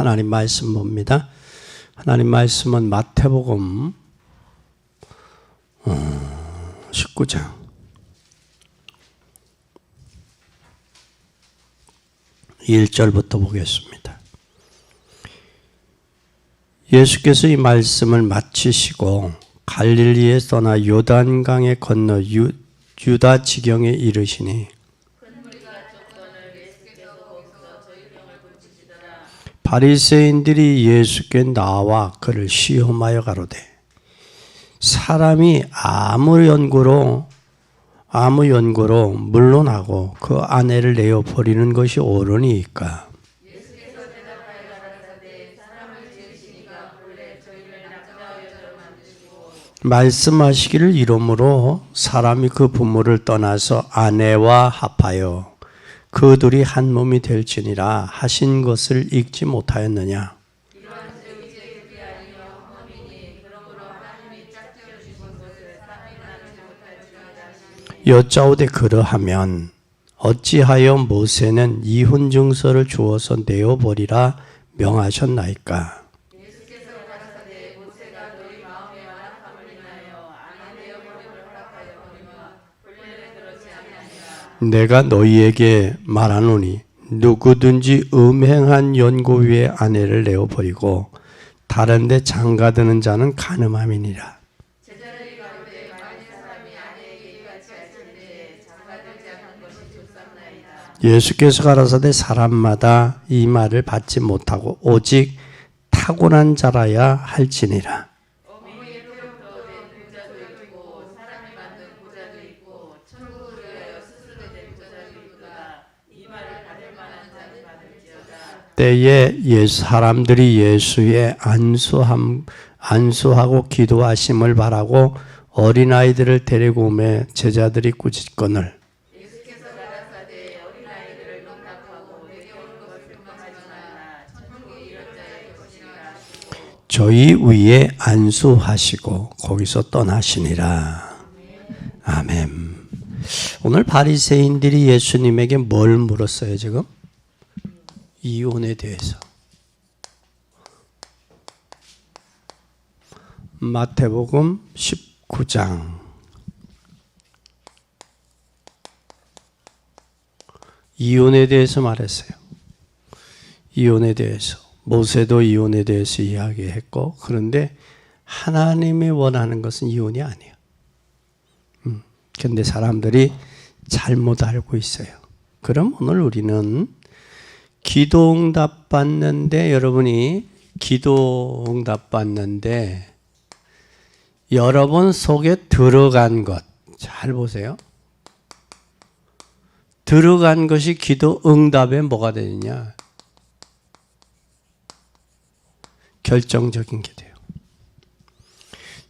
하나님 말씀 봅니다. 하나님 말씀은 마태복음 19장 1절부터 보겠습니다. 예수께서 이 말씀을 마치시고 갈릴리에 떠나 요단강에 건너 유다 지경에 이르시니 바리새인들이 예수께 나와 그를 시험하여 가로되 사람이 아무 연고로 물론하고 그 아내를 내어 버리는 것이 옳으니까. 예수께서 대답하여 가라사대 사람을 지으시니가 본래 저희를 남자와 여자로 만드시고 말씀하시기를 이러므로 사람이 그 부모를 떠나서 아내와 합하여 그 둘이 한 몸이 될지니라 하신 것을 읽지 못하였느냐. 이러한즉 이제 그게 아니요 험이니 그러므로 하나님이 짝지어 주신 것을 사람이 나누지 못할지어다 하시니 여짜오되 그러하면 어찌하여 모세는 이혼 증서를 주어서 내어버리라 명하셨나이까. 예수께서 가라사대 모세가 너희 마음의 완악함을 인하여 아내 내어 버림을 허락하였거니와 본래는 그렇지 아니하니라. 내가 너희에게 말하노니 누구든지 음행한 연고 위에 아내를 내어버리고 다른 데 장가드는 자는 간음함이니라. 제자들이 가로되 만일 사람이 아내에게 이같이 할진대 장가들지 않는 것이 좋삼나이다. 예수께서 가라사대 사람마다 이 말을 받지 못하고 오직 타고난 자라야 할지니라. 어머니의 태로부터 된 부자도 있고 사람이 만든 부자도 있고 천국을 위하여 스스로 된 부자도 있구나. 이 말을 받을 만한 자는 받을지어다. 때에 사람들이 예수의 안수하고 기도하심을 바라고 어린아이들을 데리고 오매 제자들이 꾸짖거늘 예수께서 가라사대 어린아이들을 농락하고 내게 오는 것을 금방하지 말라. 천국이 이런 자의 것이라 하시고 저희 위에 안수하시고 거기서 떠나시니라. 아멘. 오늘 바리새인들이 예수님에게 뭘 물었어요 지금? 이혼에 대해서. 마태복음 19장 이혼에 대해서 말했어요. 이혼에 대해서. 모세도 이혼에 대해서 이야기했고, 그런데 하나님이 원하는 것은 이혼이 아니에요. 그런데 사람들이 잘못 알고 있어요. 그럼 오늘 우리는 기도응답 받는데, 여러분이 기도응답 받는데 여러분 속에 들어간 것, 잘 보세요. 들어간 것이 기도응답에 뭐가 되느냐? 결정적인 게 돼요.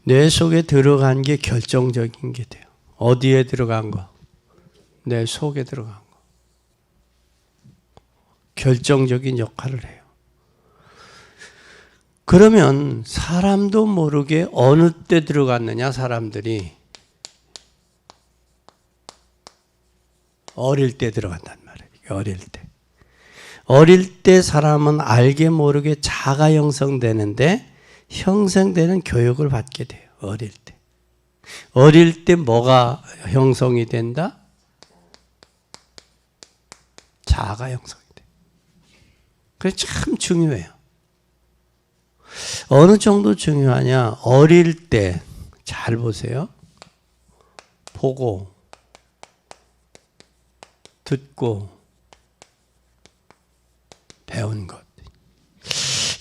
내 속에 들어간 게 결정적인 게 돼요. 어디에 들어간 거? 내 속에 들어간 거. 결정적인 역할을 해요. 그러면 사람도 모르게 어느 때 들어갔느냐, 사람들이? 어릴 때 들어간단 말이에요. 어릴 때. 어릴 때 사람은 알게 모르게 자가 형성되는데 형성되는 교육을 받게 돼요. 어릴 때. 어릴 때 뭐가 형성이 된다? 자가 형성이 돼. 그게 참 중요해요. 어느 정도 중요하냐? 어릴 때 잘 보세요. 보고 듣고 배운 것.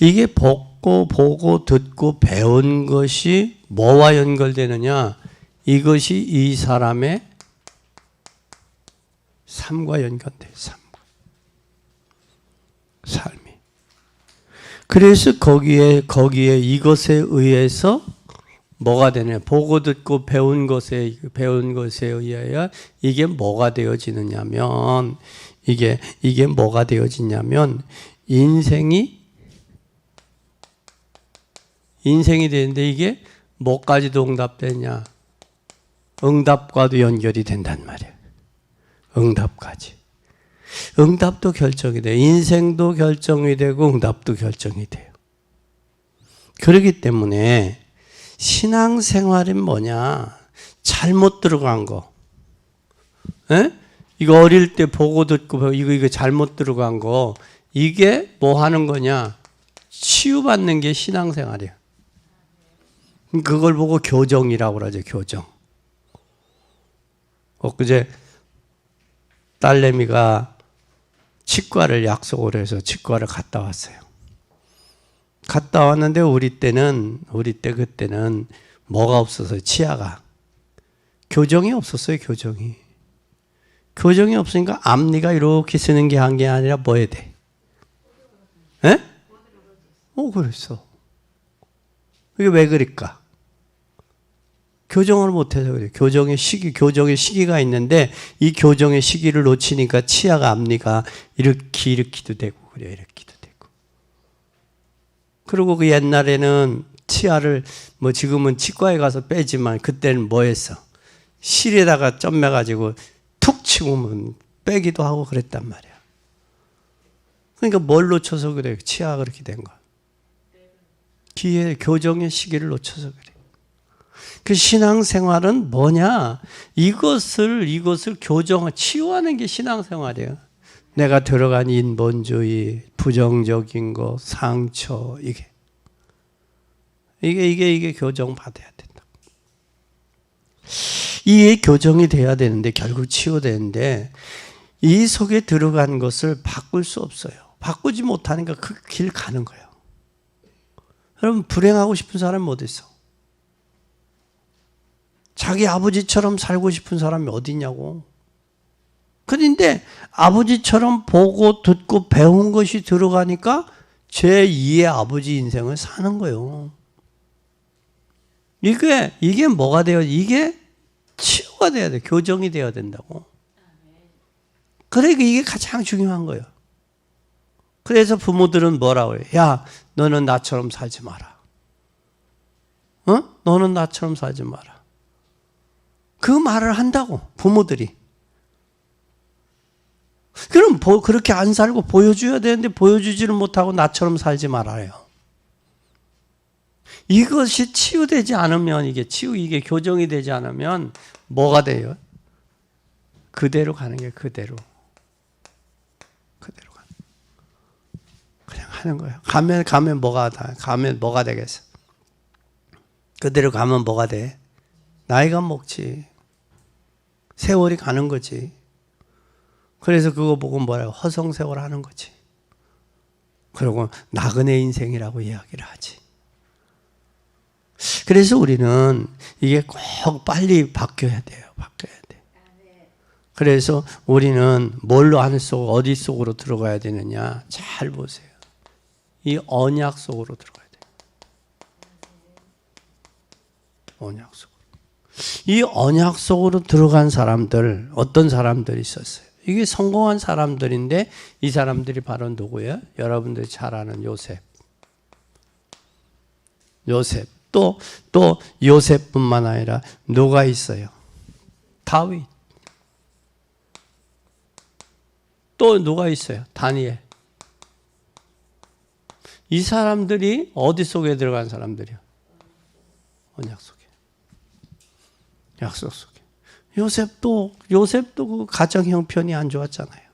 이게 보고 듣고 배운 것이 뭐와 연결되느냐? 이것이 이 사람의 삶과 연결돼요. 삶이. 그래서 거기에 이것에 의해서 뭐가 되냐? 보고 듣고 배운 것에 의하여 이게 뭐가 되어지느냐면 이게 뭐가 되어지냐면 인생이 되는데 이게 뭐까지도 응답되냐? 응답과도 연결이 된단 말이에요. 응답까지. 응답도 결정이 돼요. 인생도 결정이 되고 응답도 결정이 돼요. 그렇기 때문에 신앙생활은 뭐냐? 잘못 들어간 거. 에? 이거 어릴 때 보고 듣고 이거 잘못 들어간 거. 이게 뭐 하는 거냐? 치유받는 게 신앙생활이에요. 그걸 보고 교정이라고 그러죠. 교정. 엊그제 딸내미가 치과를 약속을 해서 치과를 갔다 왔어요. 갔다 왔는데 우리 때 그때는 뭐가 없어서 치아가 교정이 없었어요. 교정이 없으니까 앞니가 이렇게 쓰는 게 한 게 아니라 뭐 해야 돼? 에? 그랬어. 이게 왜 그럴까? 교정을 못해서 그래요. 교정의 시기가 있는데 이 교정의 시기를 놓치니까 치아가 앞니가 이렇게도 되고 그래요. 이렇게도 되고. 그리고 그 옛날에는 치아를 뭐 지금은 치과에 가서 빼지만 그때는 뭐 했어? 실에다가 점 매가지고 툭 치고면 빼기도 하고 그랬단 말이야. 그러니까 뭘 놓쳐서 그래? 치아가 그렇게 된 거야. 기회, 교정의 시기를 놓쳐서 그래. 그 신앙생활은 뭐냐? 이것을 치유하는 게 신앙생활이에요. 내가 들어간 인본주의, 부정적인 거, 상처, 이게 교정받아야 된다. 이 교정이 돼야 되는데, 결국 치유되는데, 이 속에 들어간 것을 바꿀 수 없어요. 바꾸지 못하니까 그 길 가는 거예요. 여러분, 불행하고 싶은 사람이 어디 있어? 자기 아버지처럼 살고 싶은 사람이 어디 있냐고. 그런데 아버지처럼 보고 듣고 배운 것이 들어가니까 제2의 아버지 인생을 사는 거예요. 이게 뭐가 돼요? 이게 치유가 돼야 돼. 교정이 돼야 된다고. 그러니까 이게 가장 중요한 거예요. 그래서 부모들은 뭐라고 해요? 야, 너는 나처럼 살지 마라. 너는 나처럼 살지 마라. 그 말을 한다고, 부모들이. 그럼 그렇게 안 살고 보여줘야 되는데 보여주지를 못하고 나처럼 살지 말아요. 이것이 치유되지 않으면, 이게 교정이 되지 않으면 뭐가 돼요? 그대로 가는 게 그대로 가는. 그냥 하는 거예요. 가면 뭐가 되겠어? 그대로 가면 뭐가 돼? 나이가 먹지. 세월이 가는 거지. 그래서 그거 보고 뭐라고? 허송세월 하는 거지. 그리고 나그네 인생이라고 이야기를 하지. 그래서 우리는 이게 꼭 빨리 바뀌어야 돼요. 그래서 우리는 어디 속으로 들어가야 되느냐? 잘 보세요. 이 언약 속으로 들어가야 돼요. 언약 속으로. 이 언약 속으로 들어간 사람들, 어떤 사람들이 있었어요? 이게 성공한 사람들인데 이 사람들이 바로 누구예요? 여러분들이 잘 아는 요셉. 또 요셉뿐만 아니라 누가 있어요? 다윗. 또 누가 있어요? 다니엘. 이 사람들이 어디 속에 들어간 사람들이요? 언약 속에. 약속 속에. 요셉도 그 가정 형편이 안 좋았잖아요.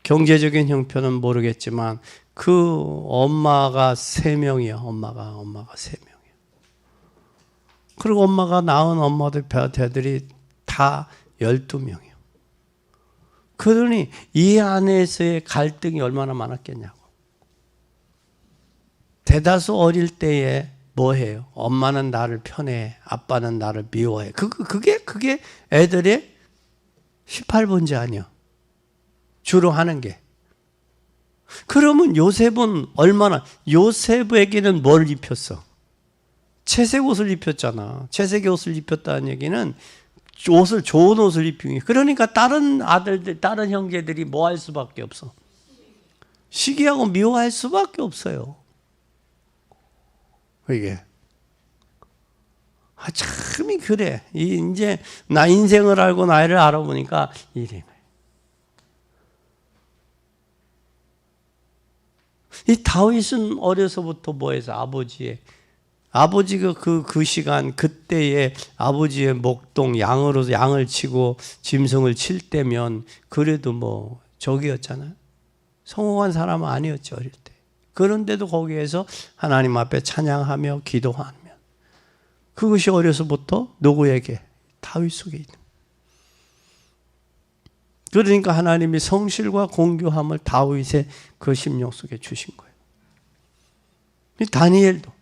경제적인 형편은 모르겠지만 그 엄마가 3명이야. 엄마가 3명이야. 그리고 엄마가 낳은 배들이 다 12명이야. 그러니 이 안에서의 갈등이 얼마나 많았겠냐고. 대다수 어릴 때에 뭐 해요? 엄마는 나를 편애해. 아빠는 나를 미워해. 그게 애들의 18번째 아니야. 주로 하는 게. 그러면 요셉에게는 뭘 입혔어? 채색 옷을 입혔잖아. 채색 옷을 입혔다는 얘기는 좋은 옷을 입힌 게. 그러니까 다른 형제들이 뭐 할 수밖에 없어? 시기하고 미워할 수밖에 없어요. 이게 참이 그래. 이제 나 인생을 알고 나이를 알아보니까 이래. 이 다윗은 어려서부터 뭐해서 아버지가 그 시간 그때에 아버지의 목동 양으로 양을 치고 짐승을 칠 때면 그래도 뭐 저기였잖아요. 성공한 사람은 아니었죠 어릴 때. 그런데도 거기에서 하나님 앞에 찬양하며 기도하며 그것이 어려서부터 누구에게? 다윗 속에 있는. 그러니까 하나님이 성실과 공교함을 다윗의 그 심령 속에 주신 거예요. 다니엘도.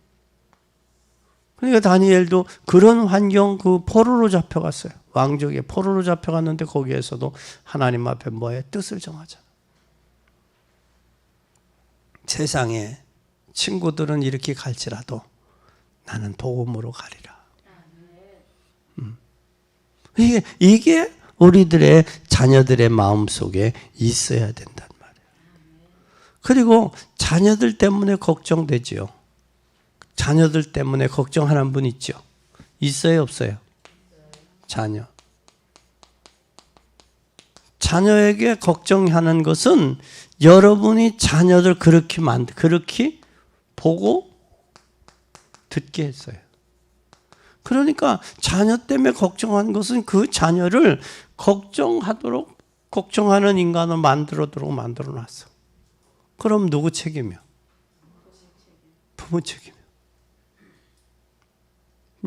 그러니까 다니엘도 그런 환경 그 포로로 잡혀갔어요. 왕족의 포로로 잡혀갔는데 거기에서도 하나님 앞에 뭐에 뜻을 정하잖아. 세상에 친구들은 이렇게 갈지라도 나는 복음으로 가리라. 이게 우리들의 자녀들의 마음속에 있어야 된단 말이에요. 그리고 자녀들 때문에 걱정되지요. 자녀들 때문에 걱정하는 분 있죠. 있어요, 없어요? 자녀. 자녀에게 걱정하는 것은 여러분이 자녀들 그렇게 보고 듣게 했어요. 그러니까 자녀 때문에 걱정한 것은 그 자녀를 걱정하는 인간을 만들어도록 만들어 놨어. 그럼 누구 책임이야? 부모 책임이야.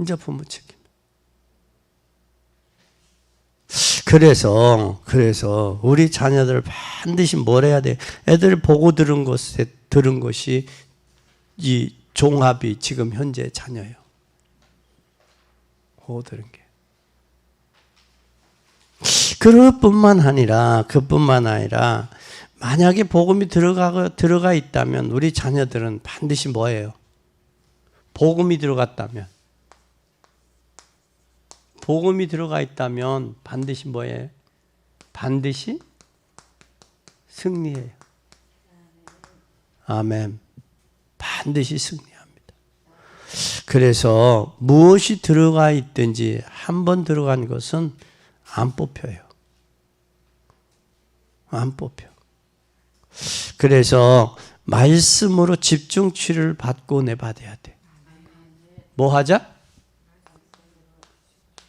이제 부모 책임. 그래서 우리 자녀들 반드시 뭘 해야 돼? 애들 보고 들은 것이 이 종합이 지금 현재 자녀예요. 보고 들은 게. 그뿐만 아니라 만약에 복음이 들어가 있다면 우리 자녀들은 반드시 뭐예요? 복음이 들어가 있다면 반드시 뭐예요? 반드시 승리해요. 아멘. 반드시 승리합니다. 그래서 무엇이 들어가 있든지 한 번 들어간 것은 안 뽑혀요. 안 뽑혀. 그래서 말씀으로 집중 치료를 받고 내받아야 돼. 뭐 하자?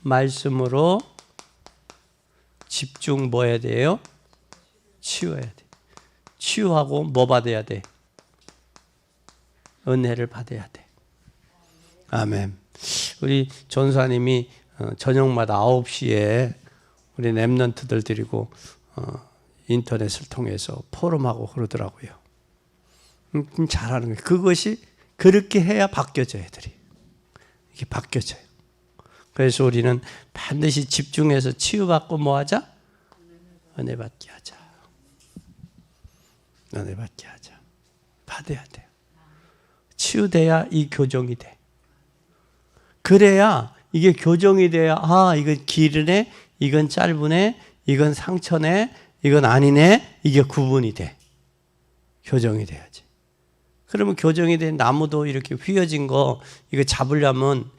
말씀으로 집중 뭐 해야 돼요? 치유해야 돼. 치유하고 뭐 받아야 돼? 은혜를 받아야 돼. 아멘. 우리 전사님이 저녁마다 9시에 우리 랩런트들 데리고 인터넷을 통해서 포럼하고 그러더라고요. 잘하는 거예요. 그것이 그렇게 해야 바뀌어져요, 애들이. 이게 바뀌어져요. 그래서 우리는 반드시 집중해서 치유받고 뭐 하자? 은혜 받게 하자. 은혜 받게 하자. 받아야 돼요. 치유돼야 이 교정이 돼. 그래야 이게 교정이 돼야 이건 길으네, 이건 짧으네, 이건 상처네, 이건 아니네, 이게 구분이 돼. 교정이 돼야지. 그러면 교정이 된 나무도 이렇게 휘어진 거 이거 잡으려면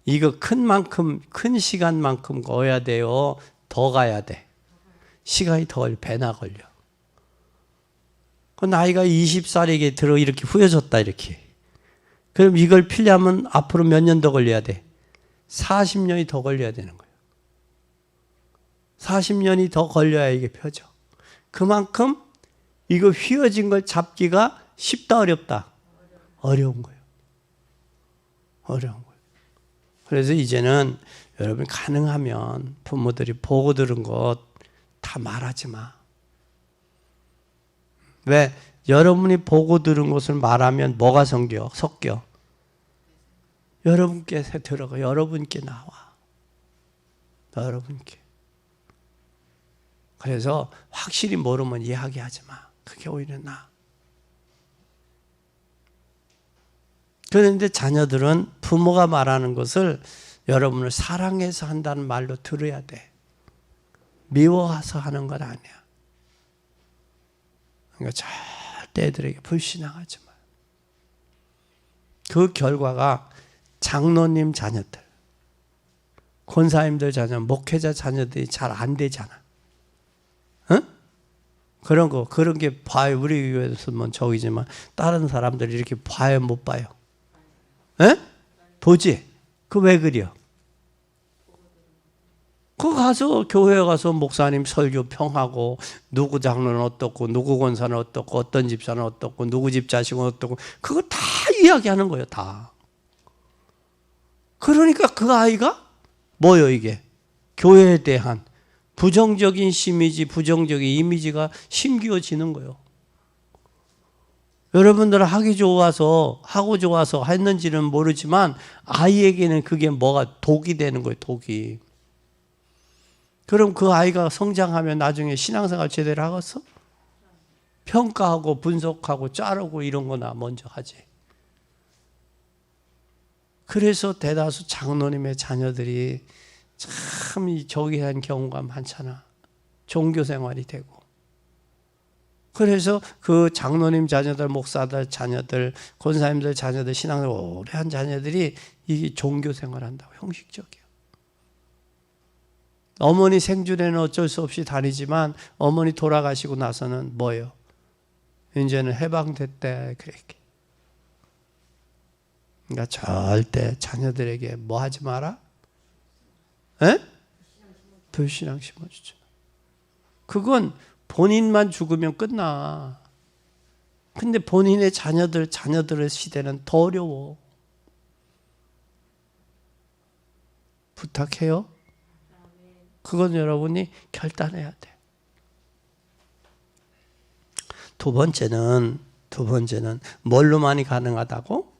이거 큰 시간만큼 거야 돼요. 더 가야 돼. 시간이 더 걸려. 배나 걸려. 그 나이가 20살에게 들어 이렇게 후여졌다 이렇게. 그럼 이걸 피려면 앞으로 몇 년 더 걸려야 돼? 40년이 더 걸려야 되는 거예요. 40년이 더 걸려야 이게 펴져. 그만큼 이거 휘어진 걸 잡기가 쉽다 어렵다? 어려운 거예요. 어려운 거예요. 그래서 이제는 여러분 가능하면 부모들이 보고 들은 것 다 말하지 마. 왜? 여러분이 보고 들은 것을 말하면 뭐가 섞여? 여러분께 들어가. 여러분께 나와. 여러분께. 그래서 확실히 모르면 이야기하지 마. 그게 오히려 나아. 그런데 자녀들은 부모가 말하는 것을 여러분을 사랑해서 한다는 말로 들어야 돼. 미워서 하는 건 아니야. 그러니까 절대 애들에게 불신앙하지 마. 그 결과가 장로님 자녀들, 권사님들 자녀, 목회자 자녀들이 잘 안 되잖아. 응? 그런 게 봐요. 우리 교회에서는 저기지만 다른 사람들이 이렇게 봐요, 못 봐요? 에? 보지? 그 왜 그래요? 그 가서 교회 가서 목사님 설교 평하고 누구 장로는 어떻고 누구 권사는 어떻고 어떤 집사는 어떻고 누구 집 자식은 어떻고 그거 다 이야기하는 거예요, 다. 그러니까 그 아이가 뭐요, 이게? 교회에 대한 부정적인 부정적인 이미지가 심기어지는 거예요. 여러분들은 하고 좋아서 했는지는 모르지만 아이에게는 그게 뭐가 독이 되는 거예요, 독이. 그럼 그 아이가 성장하면 나중에 신앙생활 제대로 하겠어? 평가하고 분석하고 자르고 이런 거나 먼저 하지. 그래서 대다수 장로님의 자녀들이 참 저기한 경우가 많잖아. 종교생활이 되고. 그래서 그 장로님 자녀들, 목사들 자녀들, 권사님들 자녀들, 신앙생활 오래 한 자녀들이 이 종교생활 한다고, 형식적이에요. 어머니 생줄에는 어쩔 수 없이 다니지만 어머니 돌아가시고 나서는 뭐예요? 이제는 해방됐대, 그렇게. 그러니까 절대 자녀들에게 뭐 하지 마라? 에? 불신앙 심어주지. 그건 본인만 죽으면 끝나. 근데 본인의 자녀들의 시대는 더 어려워. 부탁해요. 그건 여러분이 결단해야 돼. 두 번째는 뭘로만이 가능하다고?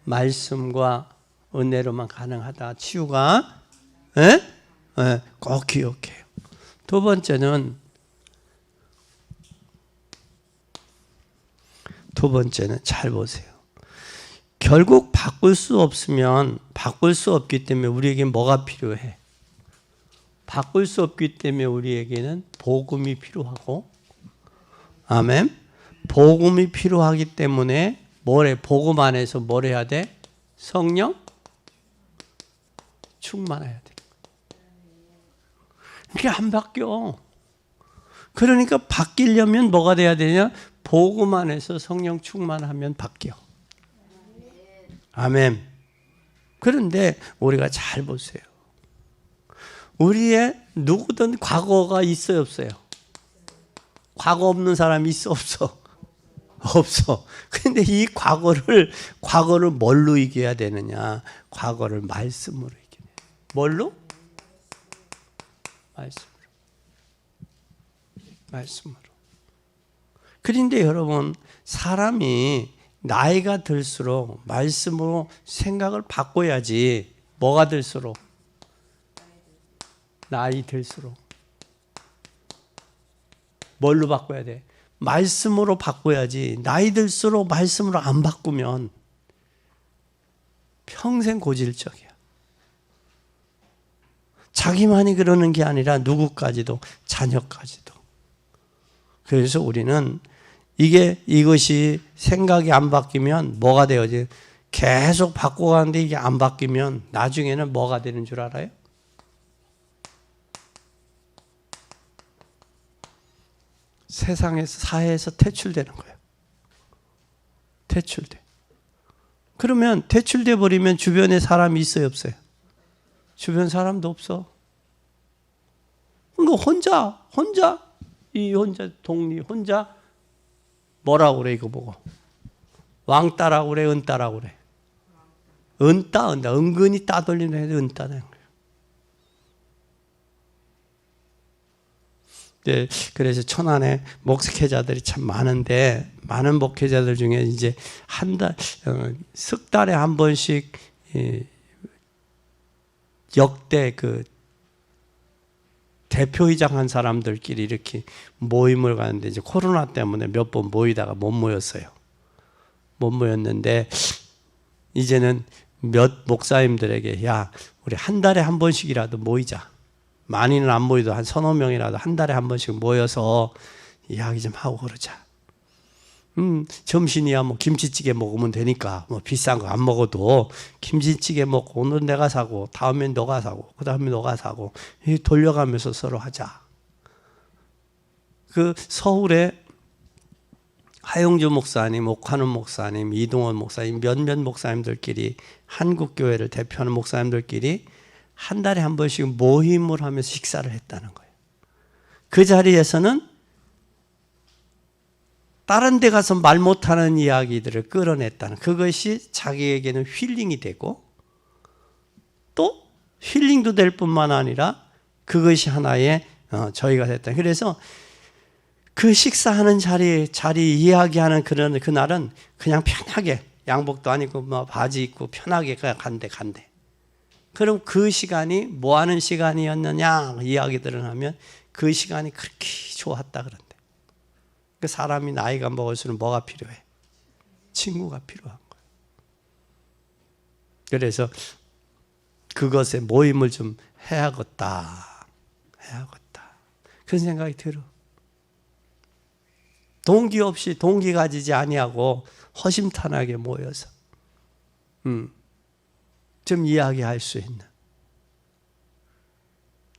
말씀과 은혜로만 가능하다. 치유가 꼭 기억해요. 두 번째는 잘 보세요. 결국 바꿀 수 없기 때문에 우리에게 뭐가 필요해? 바꿀 수 없기 때문에 우리에게는 복음이 필요하고, 아멘. 복음이 필요하기 때문에 복음 안에서 뭘 해야 돼? 성령 충만해야 돼. 이게 안 바뀌어. 그러니까 바뀌려면 뭐가 돼야 되냐? 복음 안에서 성령 충만하면 바뀌어. 아멘. 그런데 우리가 잘 보세요. 우리의 누구든 과거가 있어요, 없어요? 과거 없는 사람이 있어, 없어? 없어. 근데 이 과거를 뭘로 이겨야 되느냐? 과거를 말씀으로 이겨야 돼. 뭘로? 말씀으로. 그런데 여러분, 사람이 나이가 들수록 말씀으로 생각을 바꿔야지. 뭐가 들수록? 나이 들수록. 뭘로 바꿔야 돼? 말씀으로 바꿔야지. 나이 들수록 말씀으로 안 바꾸면 평생 고질적이야. 자기만이 그러는 게 아니라 누구까지도, 자녀까지도. 그래서 우리는 이것이 생각이 안 바뀌면 뭐가 되어지? 계속 바꿔가는데 이게 안 바뀌면 나중에는 뭐가 되는 줄 알아요? 세상에서, 사회에서 퇴출되는 거예요. 퇴출돼. 그러면 퇴출돼 버리면 주변에 사람이 있어요, 없어요? 주변 사람도 없어. 그러니까 혼자 독립, 혼자 뭐라고 그래, 이거 보고. 왕따라고 그래, 은따라고 그래. 은따. 은근히 따돌리는 애들 은따는 거예요. 네, 그래서 천안에 목회자들이 참 많은데, 많은 목회자들 중에 이제 석 달에 한 번씩 역대 그 대표이장 한 사람들끼리 이렇게 모임을 가는데, 이제 코로나 때문에 몇 번 모이다가 못 모였어요. 못 모였는데, 이제는 몇 목사님들에게, 야, 우리 한 달에 한 번씩이라도 모이자. 많이는 안 모이도 한 서너 명이라도 한 달에 한 번씩 모여서 이야기 좀 하고 그러자. 점심이야 뭐 김치찌개 먹으면 되니까 뭐 비싼 거 안 먹어도 김치찌개 먹고 오늘 내가 사고 다음엔 너가 사고 그 다음에 너가 사고 돌려가면서 서로 하자. 그 서울에 하용주 목사님, 옥환원 목사님, 이동원 목사님 몇몇 목사님들끼리 한국교회를 대표하는 목사님들끼리 한 달에 한 번씩 모임을 하면서 식사를 했다는 거예요. 그 자리에서는 다른 데 가서 말 못하는 이야기들을 끌어냈다는 그것이 자기에게는 힐링이 되고 또 힐링도 될 뿐만 아니라 그것이 하나의 저희가 됐다. 그래서 그 식사하는 자리 이야기하는 그날은 그냥 편하게 양복도 아니고 뭐 바지 입고 편하게 그냥 간대. 그럼 그 시간이 뭐 하는 시간이었느냐 이야기들을 하면 그 시간이 그렇게 좋았다 그런데. 그 사람이 나이가 먹을수록 뭐가 필요해? 친구가 필요한 거예요. 그래서 그것에 모임을 좀 해야겠다. 그런 생각이 들어. 동기 없이 동기 가지지 아니하고 허심탄회하게 모여서 좀 이야기할 수 있는.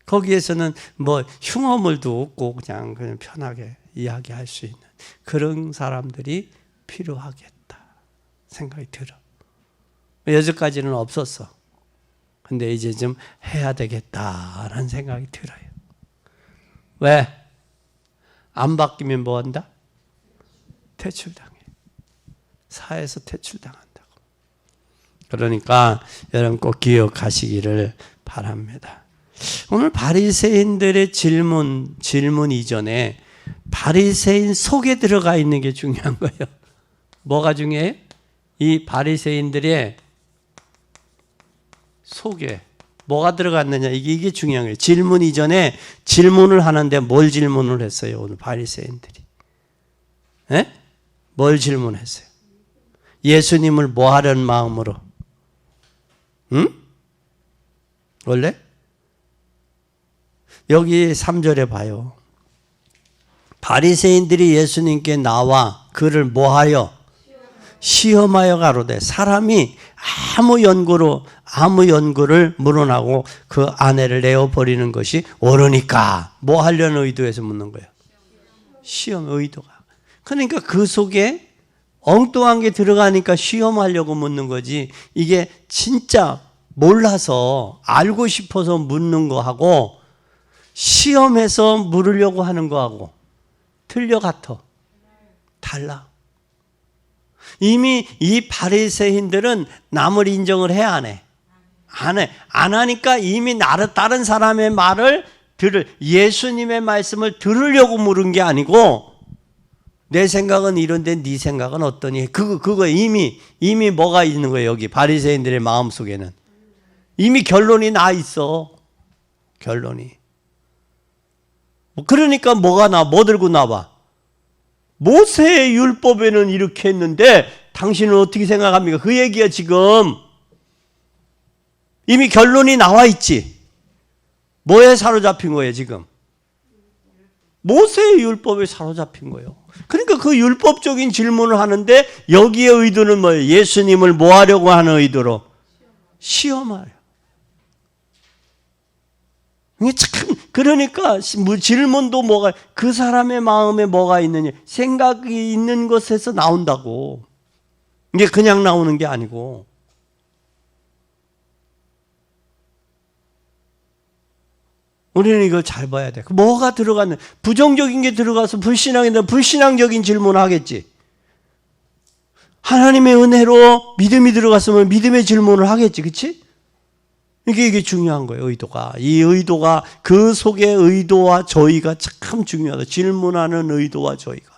거기에서는 뭐 흉어물도 없고 그냥 편하게 이야기할 수 있는 그런 사람들이 필요하겠다 생각이 들어. 여지까지는 없었어. 근데 이제 좀 해야 되겠다라는 생각이 들어요. 왜? 안 바뀌면 뭐 한다? 퇴출당해. 사회에서 퇴출당한다고. 그러니까 여러분 꼭 기억하시기를 바랍니다. 오늘 바리새인들의 질문 이전에 바리새인 속에 들어가 있는 게 중요한 거예요. 뭐가 중요해? 이 바리새인들의 속에 뭐가 들어갔느냐 이게 중요한 거예요. 질문 이전에 질문을 하는데 뭘 질문을 했어요? 오늘 바리새인들이. 에? 뭘 질문했어요? 예수님을 뭐 하려는 마음으로? 응? 원래? 여기 3절에 봐요. 바리새인들이 예수님께 나와 그를 뭐하여? 시험하여 가로되 사람이 아무 연고를 물어나고 그 아내를 내어버리는 것이 옳으니까 뭐 하려는 의도에서 묻는 거예요? 시험 의도가. 그러니까 그 속에 엉뚱한 게 들어가니까 시험하려고 묻는 거지 이게 진짜 몰라서 알고 싶어서 묻는 거하고 시험해서 물으려고 하는 거하고 틀려 같아. 달라. 이미 이 바리새인들은 남을 인정을 해 안 해? 안 해. 안 하니까 이미 다른 사람의 말을 예수님의 말씀을 들으려고 물은 게 아니고 내 생각은 이런데 네 생각은 어떠니? 그거 이미 뭐가 있는 거예요. 여기 바리새인들의 마음속에는 이미 결론이 나 있어. 결론이. 그러니까 뭐 들고 나와? 모세의 율법에는 이렇게 했는데 당신은 어떻게 생각합니까? 그 얘기야 지금. 이미 결론이 나와 있지. 뭐에 사로잡힌 거예요 지금? 모세의 율법에 사로잡힌 거예요. 그러니까 그 율법적인 질문을 하는데 여기에 의도는 뭐예요? 예수님을 뭐 하려고 하는 의도로? 시험하려. 참 그러니까 질문도 그 사람의 마음에 뭐가 있느냐 생각이 있는 것에서 나온다고. 이게 그냥 나오는 게 아니고 우리는 이걸 잘 봐야 돼. 뭐가 들어갔는 부정적인 게 들어가서 불신앙적인 질문을 하겠지. 하나님의 은혜로 믿음이 들어갔으면 믿음의 질문을 하겠지. 그렇지? 이게 중요한 거예요. 의도가. 이 의도가 그 속의 의도와 저희가 참 중요하다. 질문하는 의도와 저희가.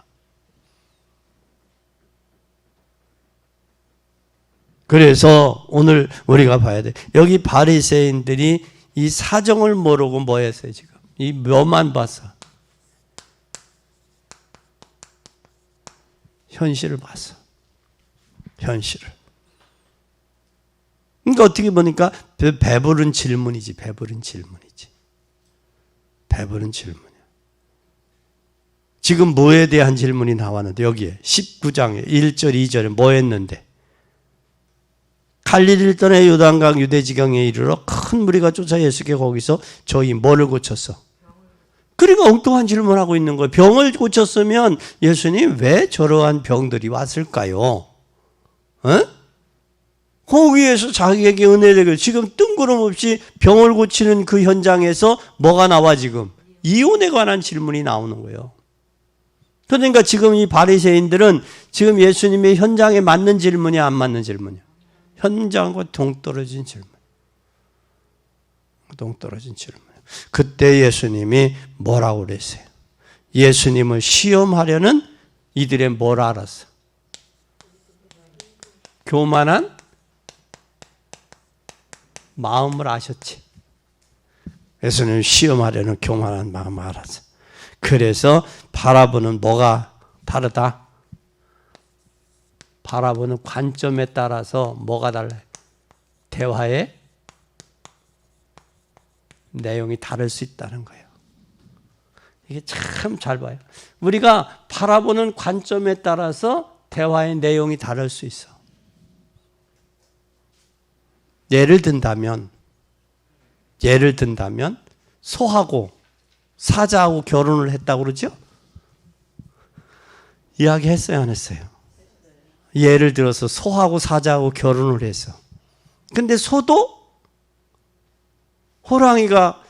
그래서 오늘 우리가 봐야 돼. 여기 바리새인들이 이 사정을 모르고 뭐 했어요 지금? 이 뭐만 봤어? 현실을 봤어. 현실을. 그러니까 어떻게 보니까 배부른 질문이지. 배부른 질문이야. 지금 뭐에 대한 질문이 나왔는데 여기에 19장에 1절 2절에 뭐 했는데 갈릴리를 떠나 요단강 유대지경에 이르러 큰 무리가 쫓아 예수께 거기서 저희 뭐를 고쳤어? 그러니까 엉뚱한 질문하고 있는 거예요. 병을 고쳤으면 예수님 왜 저러한 병들이 왔을까요? 어? 거기에서 자기에게 은혜를 지금 뜬구름없이 병을 고치는 그 현장에서 뭐가 나와 지금? 이혼에 관한 질문이 나오는 거예요. 그러니까 지금 이 바리새인들은 지금 예수님의 현장에 맞는 질문이 안 맞는 질문이야. 현장과 동떨어진 질문. 동떨어진 질문. 그때 예수님이 뭐라고 그랬어요? 예수님을 시험하려는 이들의 뭘 알았어? 교만한 마음을 아셨지. 예수님을 시험하려는 교만한 마음을 알았어. 그래서 바라보는 뭐가 다르다? 바라보는 관점에 따라서 뭐가 달라요? 대화의 내용이 다를 수 있다는 거예요. 이게 참 잘 봐요. 우리가 바라보는 관점에 따라서 대화의 내용이 다를 수 있어. 예를 든다면 소하고 사자하고 결혼을 했다고 그러죠? 이야기했어요, 안 했어요? 예를 들어서 소하고 사자하고 결혼을 했어. 근데 소도 호랑이가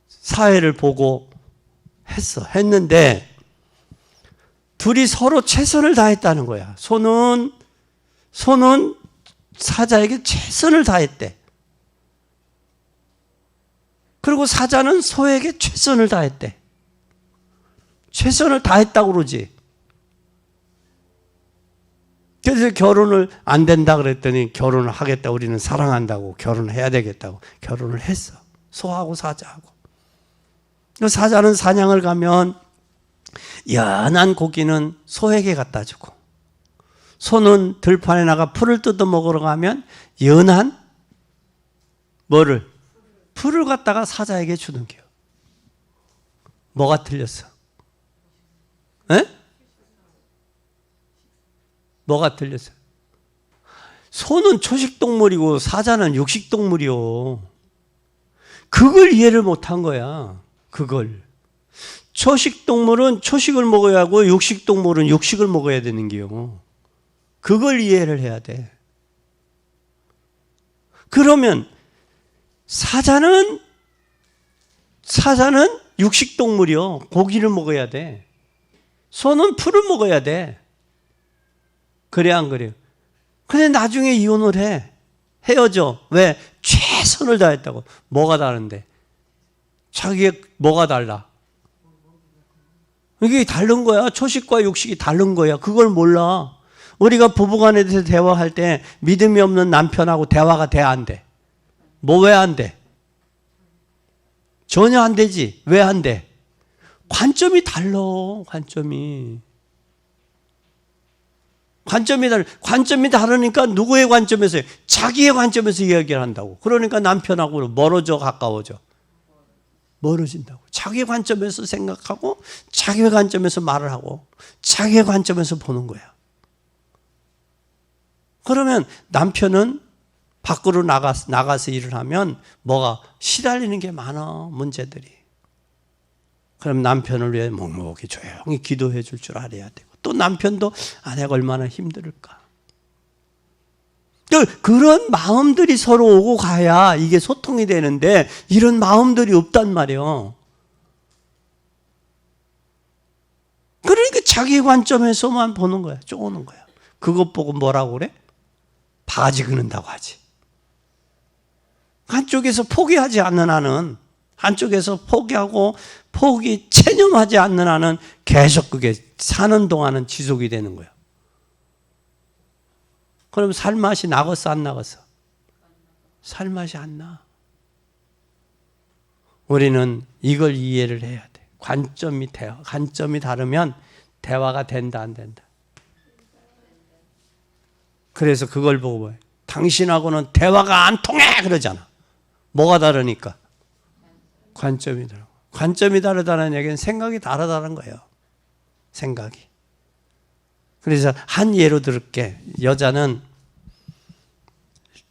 사회를 보고 했는데 둘이 서로 최선을 다했다는 거야. 소는 사자에게 최선을 다했대. 그리고 사자는 소에게 최선을 다했대. 최선을 다했다고 그러지. 그래서 결혼을 안 된다 그랬더니 결혼을 하겠다. 우리는 사랑한다고 결혼을 해야 되겠다고 결혼을 했어. 소하고 사자하고. 사자는 사냥을 가면 연한 고기는 소에게 갖다 주고 소는 들판에 나가 풀을 뜯어 먹으러 가면 연한 뭐를? 풀을 갖다가 사자에게 주는 게요. 뭐가 틀렸어? 에? 뭐가 틀렸어요? 소는 초식동물이고 사자는 육식동물이요. 그걸 이해를 못한 거야. 그걸. 초식동물은 초식을 먹어야 하고 육식동물은 육식을 먹어야 되는 게요. 그걸 이해를 해야 돼. 그러면 사자는 육식동물이요. 고기를 먹어야 돼. 소는 풀을 먹어야 돼. 그래 안 그래요? 근데 나중에 이혼을 해. 헤어져. 왜? 최선을 다했다고. 뭐가 다른데? 자기의 뭐가 달라? 이게 다른 거야. 초식과 육식이 다른 거야. 그걸 몰라. 우리가 부부간에 대해서 대화할 때 믿음이 없는 남편하고 대화가 돼, 안 돼? 뭐 왜 안 돼? 전혀 안 되지. 왜 안 돼? 관점이 달라. 관점이 다르니까 누구의 관점에서요? 자기의 관점에서 이야기를 한다고. 그러니까 남편하고 멀어져, 가까워져? 멀어진다고. 자기의 관점에서 생각하고 자기의 관점에서 말을 하고 자기의 관점에서 보는 거야. 그러면 남편은 밖으로 나가서 일을 하면 뭐가 시달리는 게 많아, 문제들이. 그럼 남편을 위해 묵묵히 조용히 기도해 줄 줄 알아야 되고 또 남편도 아내가 얼마나 힘들까. 그런 마음들이 서로 오고 가야 이게 소통이 되는데 이런 마음들이 없단 말이에요. 그러니까 자기 관점에서만 보는 거야. 쪼는 거야. 그것 보고 뭐라고 그래? 바지 그는다고 하지. 한쪽에서 포기하지 않는 한은, 한쪽에서 포기하고 체념하지 않는 한은 계속 그게 사는 동안은 지속이 되는 거야. 그럼 살맛이 나겠어, 안 나겠어? 살맛이 안 나. 우리는 이걸 이해를 해야 돼. 관점이 다르면 대화가 된다, 안 된다? 그래서 그걸 보고 봐요. 당신하고는 대화가 안 통해! 그러잖아. 뭐가 다르니까? 관점이 다르고. 관점이 다르다는 얘기는 생각이 다르다는 거예요. 생각이. 그래서 한 예로 들을게. 여자는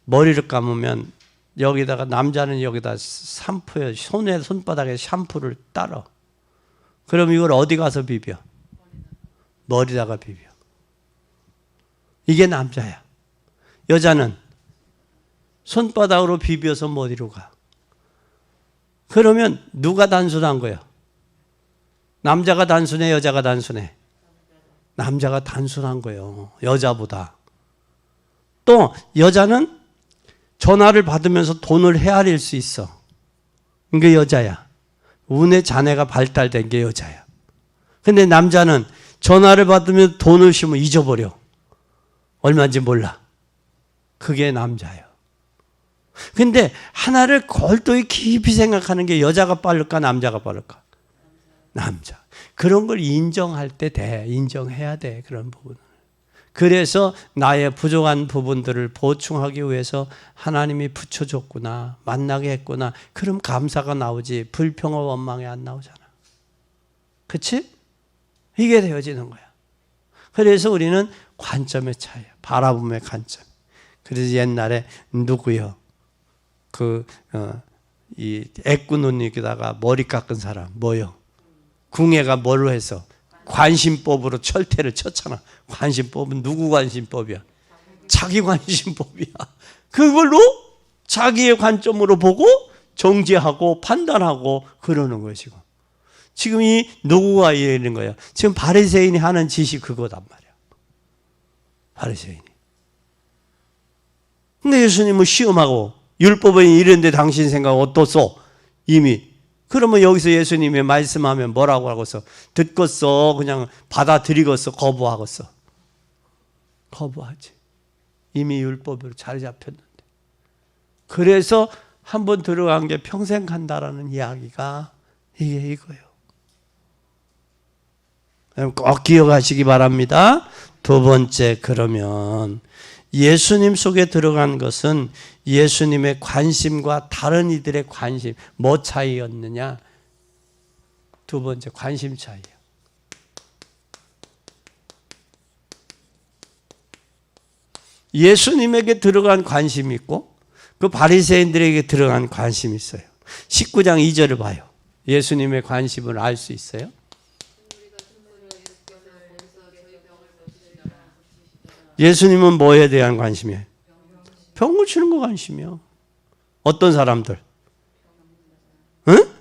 머리를 감으면 여기다가, 남자는 여기다 샴푸에, 손바닥에 샴푸를 따러. 그럼 이걸 어디 가서 비벼? 머리다가 비벼. 이게 남자야. 여자는 손바닥으로 비벼서 머리로 가. 그러면 누가 단순한 거야? 남자가 단순해, 여자가 단순해? 남자가 단순한 거예요. 여자보다. 또 여자는 전화를 받으면서 돈을 헤아릴 수 있어. 이게 여자야. 운의 자네가 발달된 게 여자야. 근데 남자는 전화를 받으면 돈을 심으면 잊어버려. 얼마인지 몰라. 그게 남자예요. 근데 하나를 골똘히 깊이 생각하는 게 여자가 빠를까 남자가 빠를까? 남자. 그런 걸 인정할 때 돼. 인정해야 돼. 그런 부분을. 그래서 나의 부족한 부분들을 보충하기 위해서 하나님이 붙여줬구나. 만나게 했구나. 그럼 감사가 나오지. 불평과 원망이 안 나오잖아. 그치? 이게 되어지는 거야. 그래서 우리는 관점의 차이야. 바라봄의 관점. 그래서 옛날에 누구요? 이 애꾸눈이다가 머리 깎은 사람 뭐요? 궁예가 뭘로 해서? 관심법으로 철퇴를 쳤잖아. 관심법은 누구 관심법이야? 자기 관심법이야. 그걸로 자기의 관점으로 보고 정죄하고 판단하고 그러는 거예요. 지금 이 누구가 이러는 거예요? 지금 바리새인이 하는 짓이 그거단 말이야. 바리새인이. 근데 예수님은 시험하고 율법은 이런데 당신 생각 어떻소? 이미. 그러면 여기서 예수님이 말씀하면 뭐라고 하고서 듣겠어? 그냥 받아들이겠어? 거부하겠어? 거부하지. 이미 율법으로 자리 잡혔는데. 그래서 한번 들어간 게 평생 간다라는 이야기가 이게 이거예요. 꼭 기억하시기 바랍니다. 두 번째, 그러면 예수님 속에 들어간 것은 예수님의 관심과 다른 이들의 관심, 뭐 차이였느냐? 두 번째, 관심 차이예요. 예수님에게 들어간 관심이 있고 그 바리새인들에게 들어간 관심이 있어요. 19장 2절을 봐요. 예수님의 관심을 알 수 있어요? 예수님은 뭐에 대한 관심이에요? 병 고치는 거 관심이요. 어떤 사람들? 응?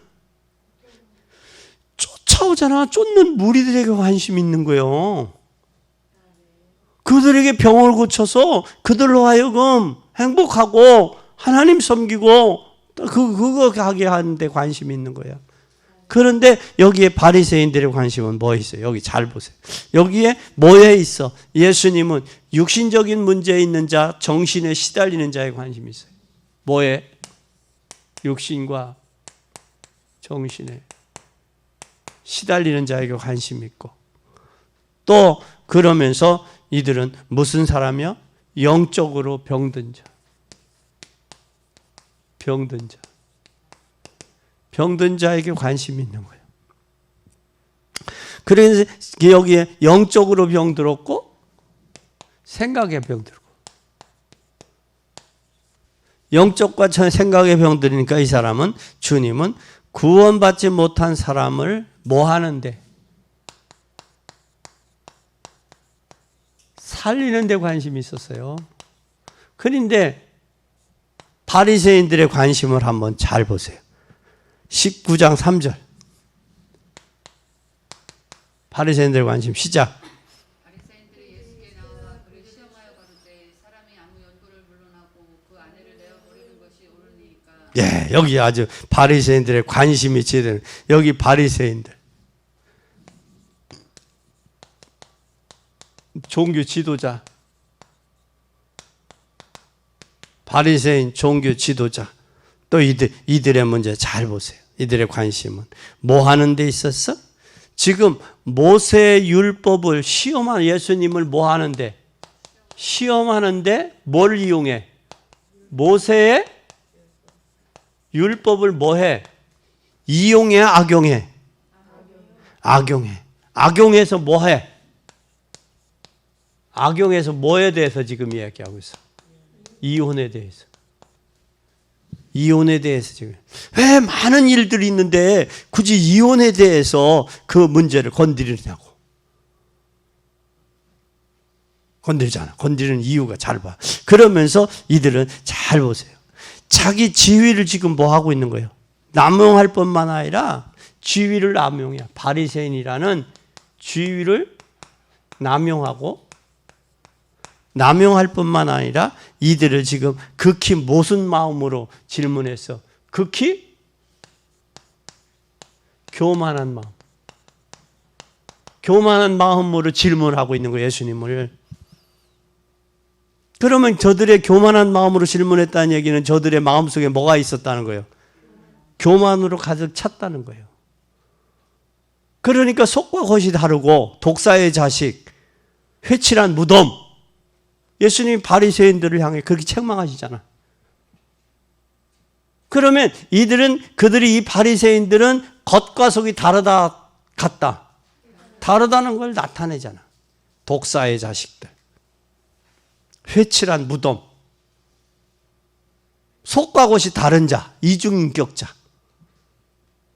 쫓아오잖아. 쫓는 무리들에게 관심이 있는 거예요. 그들에게 병을 고쳐서 그들로 하여금 행복하고 하나님 섬기고 그거 하게 하는데 관심이 있는 거예요. 그런데 여기에 바리새인들의 관심은 뭐 있어요? 여기 잘 보세요. 여기에 뭐에 있어? 예수님은 육신적인 문제에 있는 자, 정신에 시달리는 자에 관심이 있어요. 뭐에? 육신과 정신에 시달리는 자에게 관심이 있고 또 그러면서 이들은 무슨 사람이요? 영적으로 병든 자. 병든 자. 병든 자에게 관심이 있는 거예요. 그래서 여기에 영적으로 병들었고 생각에 병들고 영적과 생각에 병들으니까 이 사람은 주님은 구원받지 못한 사람을 뭐 하는데? 살리는 데 관심이 있었어요. 그런데 바리새인들의 관심을 한번 잘 보세요. 19장 3절. 바리새인들의 관심 시작. 바리새인들이 예수께 나와 그를 시험하여 가로되 사람이 아무 연고를 물러나고 그 아내를 내어 버리는 것이 옳으니까. 예, 여기 아주 바리새인들의 관심이 제대로. 여기 바리새인들. 종교 지도자. 바리새인 종교 지도자. 또 이들의 문제 잘 보세요. 이들의 관심은 뭐 하는 데 있었어? 지금 모세의 율법을 시험한 예수님을 뭐 하는데? 시험하는데 뭘 이용해? 모세의 율법을 뭐 해? 이용해, 악용해? 악용해. 악용해서 뭐 해? 악용해서 뭐에 대해서 지금 이야기하고 있어? 이혼에 대해서. 이혼에 대해서 지금. 왜 많은 일들이 있는데 굳이 이혼에 대해서 그 문제를 건드리냐고. 건드리잖아. 건드리는 이유가 잘 봐. 그러면서 이들은 잘 보세요. 자기 지위를 지금 뭐 하고 있는 거예요? 남용할 뿐만 아니라 지위를 남용해. 바리새인이라는 지위를 남용하고 남용할 뿐만 아니라 이들을 지금 극히 무슨 마음으로 질문했어? 극히 교만한 마음. 교만한 마음으로 질문하고 있는 거예요, 예수님을. 그러면 저들의 교만한 마음으로 질문했다는 얘기는 저들의 마음속에 뭐가 있었다는 거예요? 교만으로 가득 찼다는 거예요. 그러니까 속과 겉이 다르고 독사의 자식, 회칠한 무덤. 예수님이 바리새인들을 향해 그렇게 책망하시잖아. 그러면 그들이 이 바리새인들은 겉과 속이 다르다 같다. 다르다는 걸 나타내잖아. 독사의 자식들. 회칠한 무덤. 속과 겉이 다른 자, 이중인격자.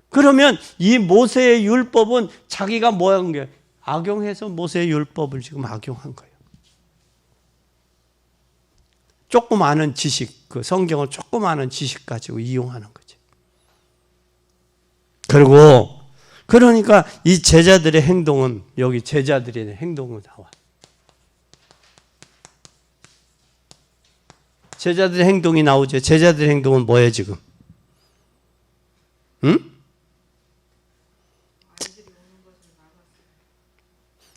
그러면 이 모세의 율법은 자기가 뭐 한 거예요? 악용해서 모세의 율법을 지금 악용한 거예요. 조금 아는 지식, 그 성경을 조금 아는 지식 가지고 이용하는 거지. 그러니까 이 제자들의 행동은 여기 제자들의 행동으로 나와. 제자들의 행동이 나오죠. 제자들의 행동은 뭐예요 지금? 응?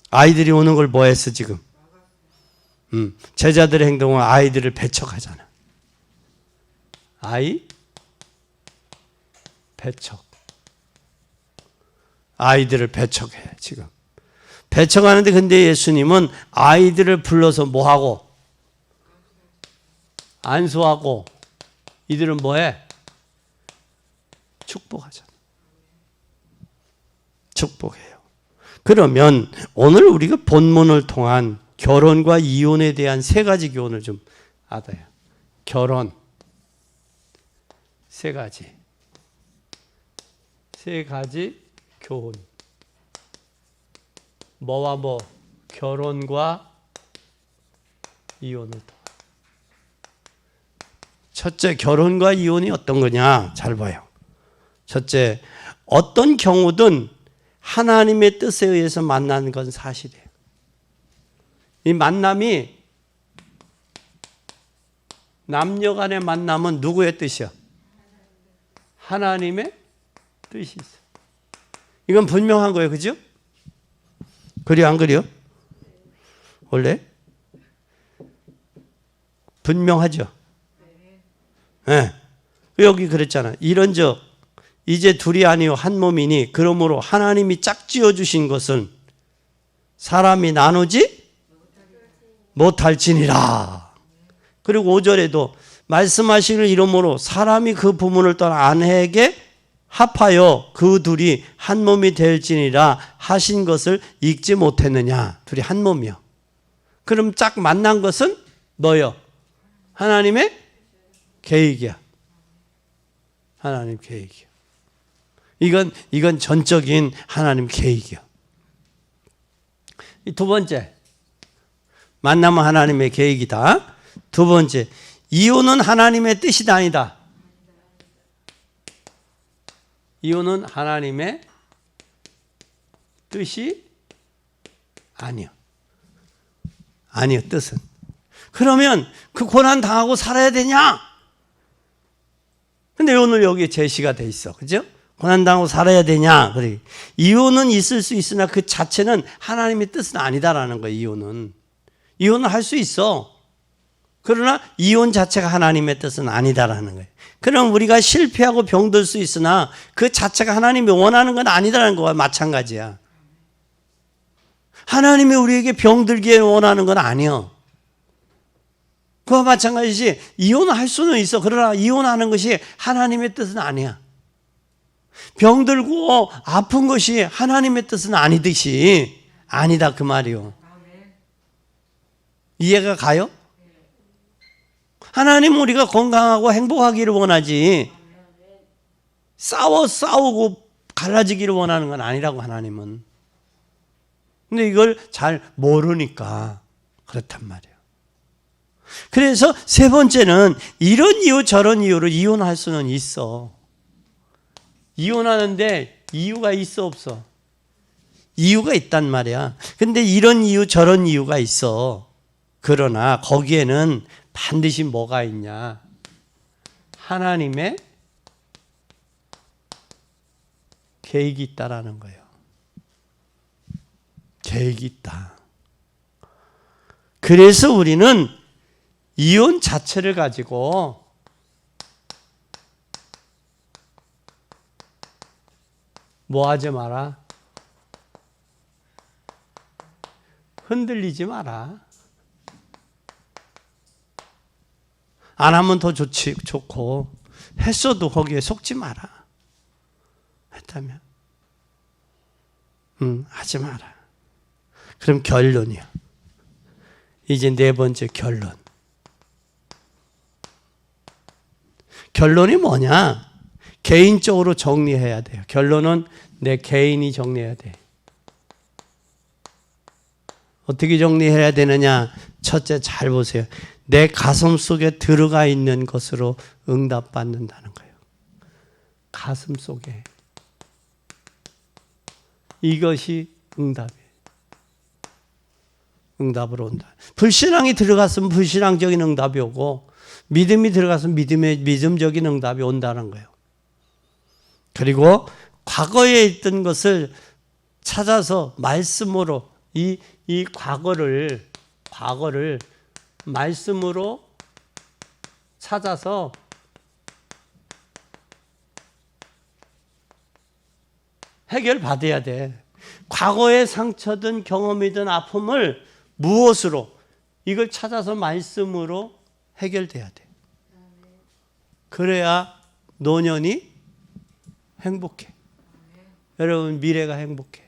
아이들이 오는 걸 뭐 했어 지금? 제자들의 행동은 아이들을 배척하잖아. 아이 배척. 아이들을 배척해 지금. 배척하는데 근데 예수님은 아이들을 불러서 뭐하고? 안수하고 이들은 뭐해? 축복하잖아. 축복해요. 그러면 오늘 우리가 본문을 통한 결혼과 이혼에 대한 세 가지 교훈을 좀 알아요. 결혼 세 가지 교훈. 뭐와 뭐? 결혼과 이혼을 통한. 첫째, 결혼과 이혼이 어떤 거냐? 잘 봐요. 첫째, 어떤 경우든 하나님의 뜻에 의해서 만나는 건 사실이에요. 이 만남이 남녀 간의 만남은 누구의 뜻이야? 하나님의 뜻이 있어. 이건 분명한 거예요. 그죠? 그래요? 안 그래요? 원래? 분명하죠? 네. 여기 그랬잖아. 이런즉 이제 둘이 아니요 한 몸이니 그러므로 하나님이 짝지어 주신 것은 사람이 나누지 못할지니라. 그리고 5절에도 말씀하시기를 이러므로 사람이 그 부모를 떠나 아내에게 합하여 그 둘이 한 몸이 될지니라 하신 것을 읽지 못했느냐. 둘이 한 몸이요. 그럼 짝 만난 것은 너요. 하나님의 계획이야. 하나님 계획이야. 이건 전적인 하나님 계획이야. 두 번째, 만남은 하나님의 계획이다. 두 번째, 이혼은 하나님의 뜻이 아니다. 이혼은 하나님의 뜻이 아니요. 아니요, 뜻은. 그러면 그 고난 당하고 살아야 되냐? 근데 오늘 여기에 제시가 돼 있어. 그죠? 고난 당하고 살아야 되냐? 그래. 이혼은 있을 수 있으나 그 자체는 하나님의 뜻은 아니다라는 거예요, 이혼은. 이혼은 할 수 있어. 그러나 이혼 자체가 하나님의 뜻은 아니다라는 거예요. 그럼 우리가 실패하고 병들 수 있으나 그 자체가 하나님이 원하는 건 아니다라는 거와 마찬가지야. 하나님이 우리에게 병들기에 원하는 건 아니야. 그와 마찬가지지 이혼할 수는 있어. 그러나 이혼하는 것이 하나님의 뜻은 아니야. 병들고 아픈 것이 하나님의 뜻은 아니듯이 아니다 그 말이요. 이해가 가요? 하나님 우리가 건강하고 행복하기를 원하지 싸우고 갈라지기를 원하는 건 아니라고 하나님은. 근데 이걸 잘 모르니까 그렇단 말이에요. 그래서 세 번째는 이런 이유 저런 이유로 이혼할 수는 있어. 이혼하는데 이유가 있어 없어? 이유가 있단 말이야. 근데 이런 이유 저런 이유가 있어. 그러나 거기에는 반드시 뭐가 있냐? 하나님의 계획이 있다라는 거예요. 계획이 있다. 그래서 우리는 이혼 자체를 가지고 뭐 하지 마라? 흔들리지 마라. 안 하면 더 좋고 했어도 거기에 속지 마라. 했다면 하지 마라. 그럼 결론이야. 이제 네 번째 결론. 결론이 뭐냐? 개인적으로 정리해야 돼요. 결론은 내 개인이 정리해야 돼. 어떻게 정리해야 되느냐? 첫째 잘 보세요. 내 가슴 속에 들어가 있는 것으로 응답받는다는 거예요. 가슴 속에. 이것이 응답이에요. 응답으로 온다. 불신앙이 들어갔으면 불신앙적인 응답이 오고 믿음이 들어갔으면 믿음적인 응답이 온다는 거예요. 그리고 과거에 있던 것을 찾아서 말씀으로 이 과거를 말씀으로 찾아서 해결받아야 돼. 과거의 상처든 경험이든 아픔을 무엇으로 이걸 찾아서 말씀으로 해결돼야 돼. 그래야 노년이 행복해. 여러분 미래가 행복해.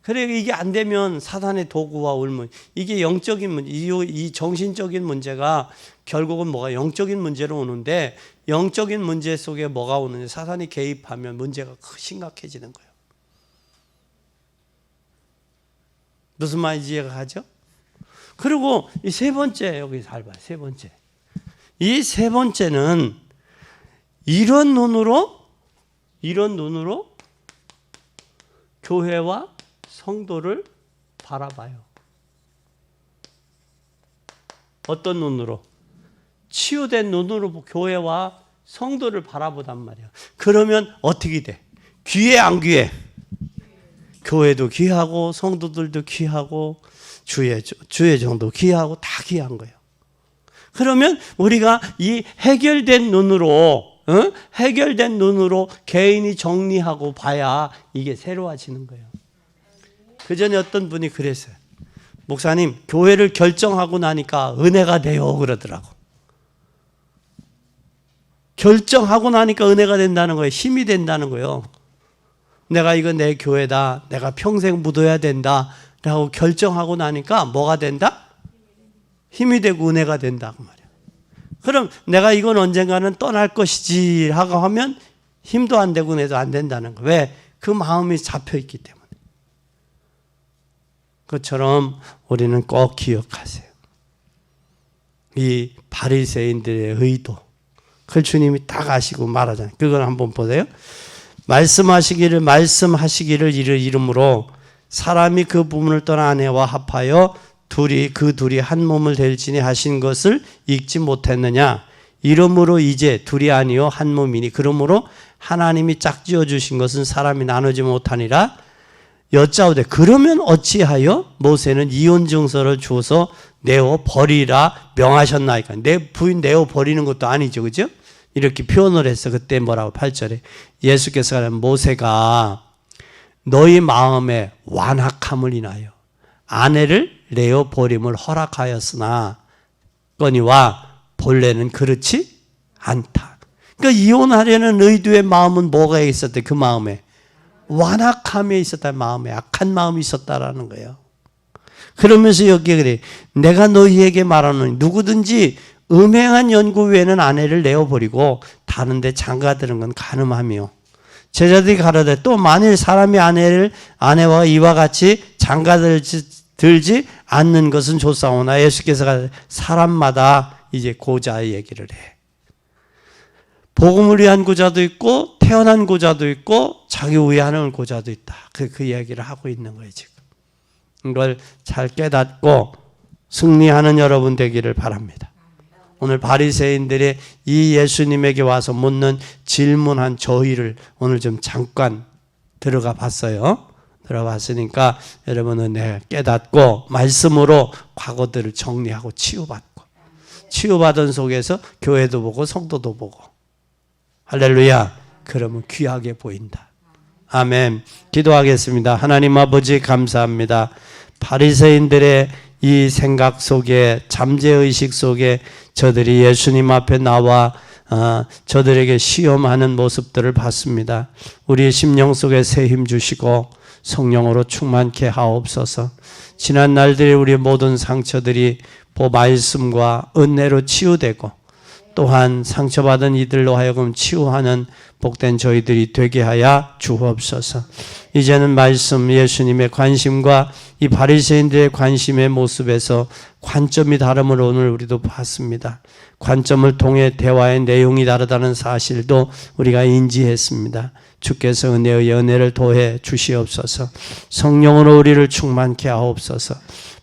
그래 이게 안 되면 사단의 도구와 울문, 이게 영적인 문제, 이 정신적인 문제가 결국은 뭐가 영적인 문제로 오는데 영적인 문제 속에 뭐가 오는지 사단이 개입하면 문제가 심각해지는 거예요. 무슨 말인지 이해가 가죠? 그리고 이 세 번째 여기 잘 봐요. 세 번째. 이 세 번째는 이런 눈으로 교회와 성도를 바라봐요. 어떤 눈으로? 치유된 눈으로 교회와 성도를 바라보단 말이야. 그러면 어떻게 돼? 귀해 안 귀해? 교회도 귀하고 성도들도 귀하고 주의 정도 귀하고 다 귀한 거예요. 그러면 우리가 이 해결된 눈으로 개인이 정리하고 봐야 이게 새로워지는 거예요. 그 전에 어떤 분이 그랬어요. 목사님, 교회를 결정하고 나니까 은혜가 돼요 그러더라고. 결정하고 나니까 은혜가 된다는 거예요. 힘이 된다는 거예요. 내가 이거 내 교회다. 내가 평생 묻어야 된다. 라고 결정하고 나니까 뭐가 된다? 힘이 되고 은혜가 된다고 말이야. 그럼 내가 이건 언젠가는 떠날 것이지 하고 하면 힘도 안 되고 은혜도 안 된다는 거예요. 왜? 그 마음이 잡혀있기 때문에. 그것처럼 우리는 꼭 기억하세요. 이 바리새인들의 의도. 그걸 주님이 딱 아시고 말하잖아요. 그걸 한번 보세요. 말씀하시기를 이름으로 사람이 그 부분을 떠나 아내와 합하여 그 둘이 한 몸을 될지니 하신 것을 읽지 못했느냐. 이러므로 이제 둘이 아니요 한 몸이니 그러므로 하나님이 짝지어 주신 것은 사람이 나누지 못하니라. 여짜오되 그러면 어찌하여 모세는 이혼 증서를 주어서 내어 버리라 명하셨나이까. 내 부인 내어 버리는 것도 아니죠, 그죠? 이렇게 표현을 했어. 그때 뭐라고 8절에 예수께서 모세가 너희 마음에 완악함을 인하여 아내를 내어 버림을 허락하였으나 거니와 본래는 그렇지 않다. 그러니까 이혼하려는 의도의 마음은 뭐가 있었대? 그 마음에 완악함에 있었다. 마음에 악한 마음이 있었다라는 거예요. 그러면서 여기에 그래. 내가 너희에게 말하노니 누구든지 음행한 연고 외에는 아내를 내어버리고 다른 데 장가드는 건 간음하며 제자들이 가로되 또 만일 사람이 아내와 이와 같이 장가들지 않는 것은 좋사오나 예수께서 사람마다 이제 고자의 얘기를 해. 복음을 위한 고자도 있고 태어난 고자도 있고 자기 위하는 고자도 있다. 그 이야기를 하고 있는 거예요 지금. 이걸 잘 깨닫고 승리하는 여러분 되기를 바랍니다. 오늘 바리새인들의 이 예수님에게 와서 묻는 질문한 저희를 오늘 좀 잠깐 들어가 봤어요. 들어봤으니까 여러분은 깨닫고 말씀으로 과거들을 정리하고 치유받고 치유받은 속에서 교회도 보고 성도도 보고 할렐루야. 그러면 귀하게 보인다. 아멘. 기도하겠습니다. 하나님 아버지 감사합니다. 바리새인들의 이 생각 속에 잠재의식 속에 저들이 예수님 앞에 나와 저들에게 시험하는 모습들을 봤습니다. 우리의 심령 속에 새 힘 주시고 성령으로 충만케 하옵소서. 지난 날들의 우리의 모든 상처들이 말씀과 은혜로 치유되고 또한 상처받은 이들로 하여금 치유하는 복된 저희들이 되게 하여 주옵소서. 이제는 말씀 예수님의 관심과 이 바리새인들의 관심의 모습에서 관점이 다름을 오늘 우리도 봤습니다. 관점을 통해 대화의 내용이 다르다는 사실도 우리가 인지했습니다. 주께서 은혜의 은혜를 더해 주시옵소서. 성령으로 우리를 충만케 하옵소서.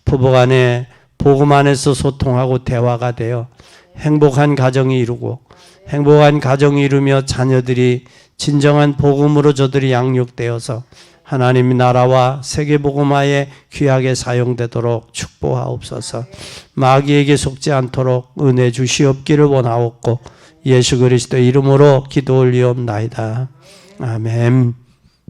부부간에 복음 안에서 소통하고 대화가 되어 행복한 가정이 이루고 행복한 가정이 이루며 자녀들이 진정한 복음으로 저들이 양육되어서 하나님의 나라와 세계 복음화에 귀하게 사용되도록 축복하옵소서. 마귀에게 속지 않도록 은혜 주시옵기를 원하옵고 예수 그리스도 이름으로 기도 올리옵나이다. 아멘.